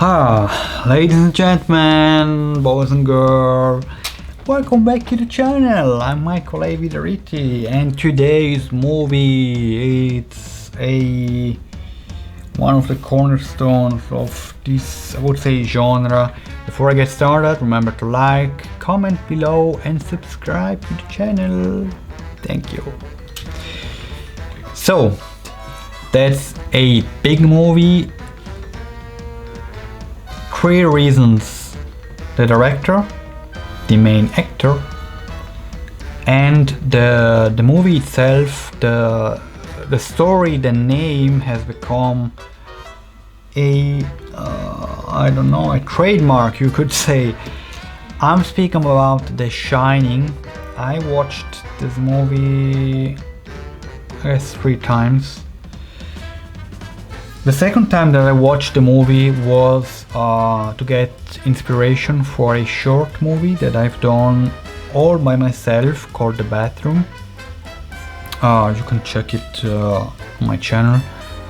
Ladies and gentlemen, boys and girls, welcome back to the channel. I'm Michael A. Vidariti, and today's movie, it's one of the cornerstones of this, I would say, genre. Before I get started, remember to like, comment below, and subscribe to the channel. Thank you. So, that's a big movie. 3 reasons: the director, the main actor, and the movie itself. The story, the name has become a I don't know, a trademark, you could say. I'm speaking about The Shining. I watched this movie, I guess, 3 times. The second time that I watched the movie was to get inspiration for a short movie that I've done all by myself called The Bathroom. You can check it on my channel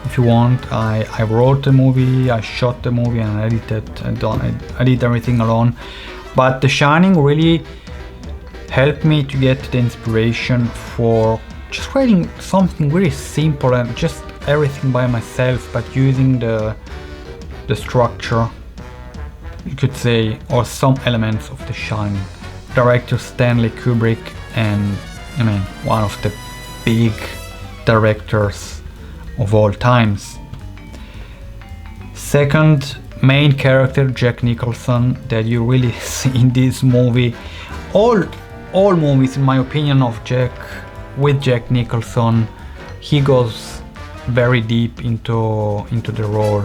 if you want. I wrote the movie, I shot the movie, and I edited. I did everything alone. But The Shining really helped me to get the inspiration for just writing something really simple and just everything by myself, but using the structure, you could say, or some elements of The Shining. Director Stanley Kubrick, and I mean, one of the big directors of all times. Second, main character Jack Nicholson, that you really see in this movie. All movies, in my opinion, of Jack Nicholson, he goes very deep into the role.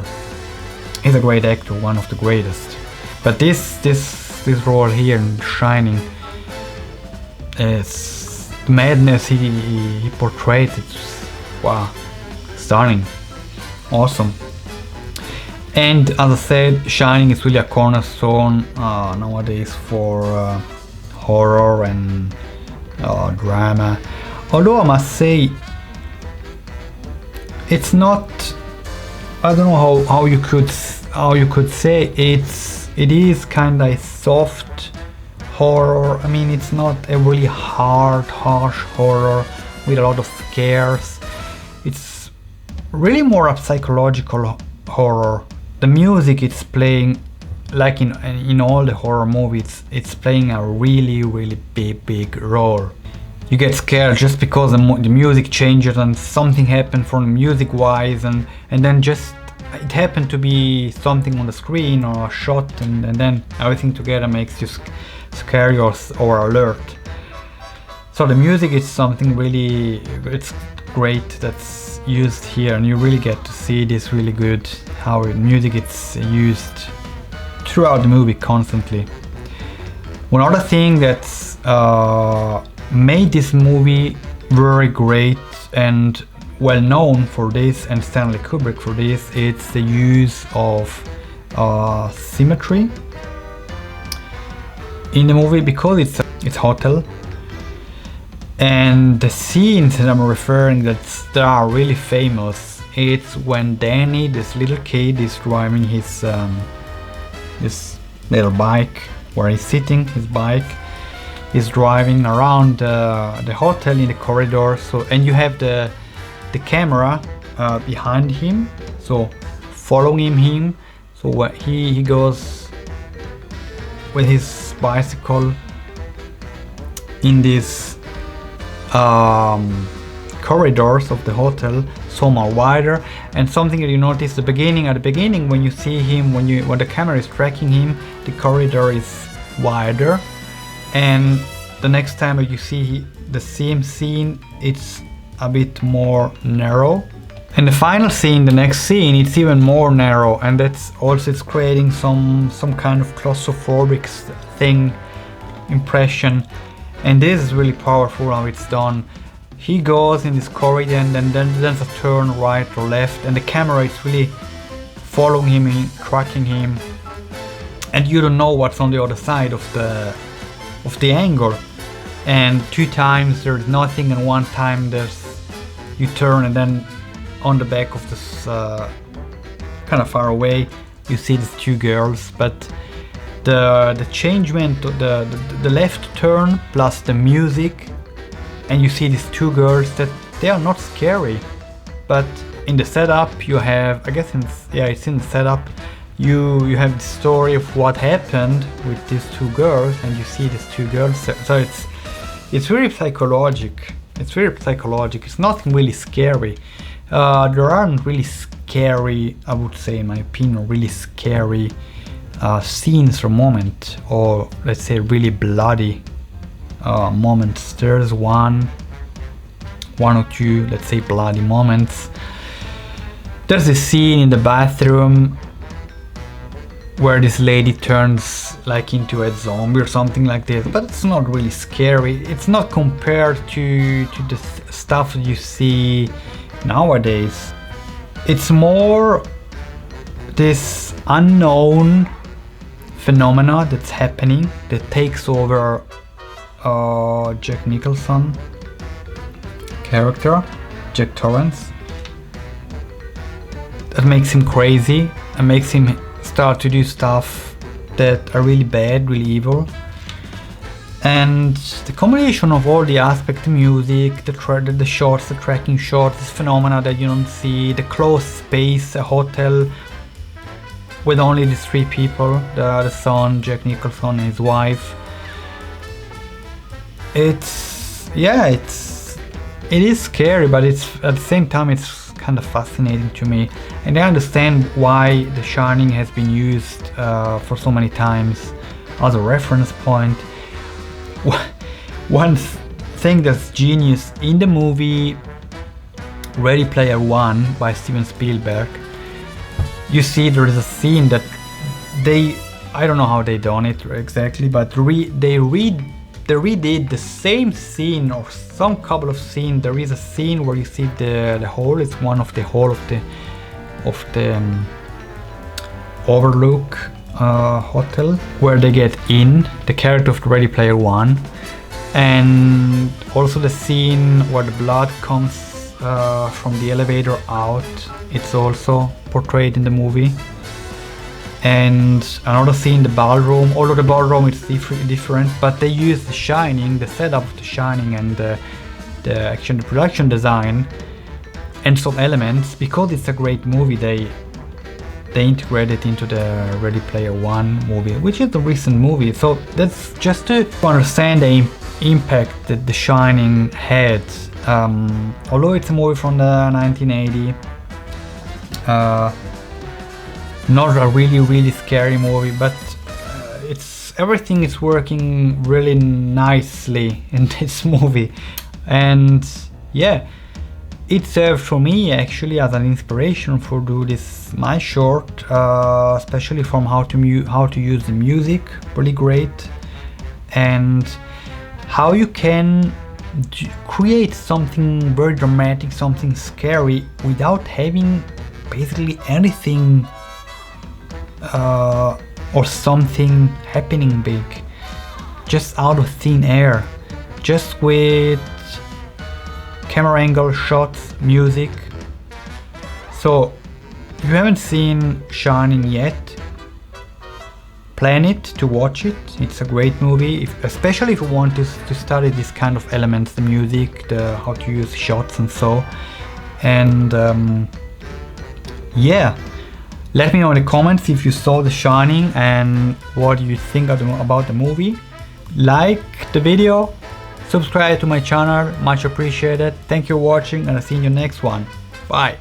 He's a great actor, one of the greatest. But this role here in Shining, is the madness he portrayed. It's wow, stunning, awesome. And as I said, Shining is really a cornerstone nowadays for horror and drama. Although I must say, it's not, I don't know how you could say it is kind of a soft horror. I mean, it's not a really hard, harsh horror with a lot of scares. It's really more a psychological horror. The music it's playing, like in all the horror movies, it's playing a really big role. You get scared just because the music changes and something happened from music wise, and then just it happened to be something on the screen or a shot, and then everything together makes you scary or alert. So the music is something really, it's great that's used here, and you really get to see this really good, how music is used throughout the movie constantly. One other thing that's made this movie very great and well known for this, and Stanley Kubrick for this, it's the use of symmetry in the movie, because it's hotel, and the scenes that I'm referring that are really famous. It's when Danny, this little kid, is driving his this little bike, where he's sitting his bike. Is driving around the hotel in the corridor. So, and you have the camera behind him, so following him. So he goes with his bicycle in these corridors of the hotel. Some are wider, and something that you notice at the beginning when you see him, when the camera is tracking him, the corridor is wider. And the next time you see the same scene, it's a bit more narrow. And the final scene, the next scene, it's even more narrow, and that's also, it's creating some kind of claustrophobic impression. And this is really powerful how it's done. He goes in this corridor, and then there's a turn right or left, and the camera is really following him, tracking him, and you don't know what's on the other side of the angle. And 2 times there's nothing, and 1 time you turn, and then on the back of this kind of far away you see these two girls, but the changement, the left turn plus the music, and you see these two girls that they are not scary, but in the setup you have, I guess it's in the setup, you have the story of what happened with these two girls, and you see these two girls, so it's very psychological. It's not really scary. There aren't really scary, I would say in my opinion, really scary scenes or moments, or let's say really bloody moments. There's one or two, let's say, bloody moments. There's a scene in the bathroom where this lady turns like into a zombie or something like this, but it's not really scary. It's not compared to the stuff that you see nowadays. It's more this unknown phenomena that's happening that takes over Jack Nicholson character, Jack Torrance. That makes him crazy and makes him start to do stuff that are really bad, really evil. And the combination of all the aspects, the music, the shots, the tracking shots, this phenomena that you don't see, the closed space, a hotel with only these three people, the son, Jack Nicholson, and his wife. It is scary, but it's at the same time it's kind of fascinating to me, and I understand why The Shining has been used for so many times as a reference point. One thing that's genius in the movie Ready Player One by Steven Spielberg, you see there is a scene that I don't know how they done it exactly, but they redid the same scene or some couple of scenes. There is a scene where you see the hall. It's one of the hall of the Overlook hotel where they get in, the character of the Ready Player One, and also the scene where the blood comes from the elevator out. It's also portrayed in the movie. And another scene, the ballroom, although the ballroom is different, but they use The Shining, the setup of The Shining, and the production design and some elements. Because it's a great movie, they integrate it into the Ready Player One movie, which is a recent movie. So that's just to understand the impact that The Shining had. Although it's a movie from the 1980, not a really scary movie, but everything is working really nicely in this movie, and yeah, it served for me actually as an inspiration for do this my short, especially from how to use the music really great, and how you can create something very dramatic, something scary without having basically anything or something happening big, just out of thin air, just with camera angle, shots, music. So if you haven't seen Shining yet, plan it to watch it. It's a great movie, especially if you want to study this kind of elements, the music, how to use shots and so. And yeah, let me know in the comments if you saw The Shining and what you think about the movie. Like the video, subscribe to my channel, much appreciated. Thank you for watching, and I'll see you in the next one. Bye.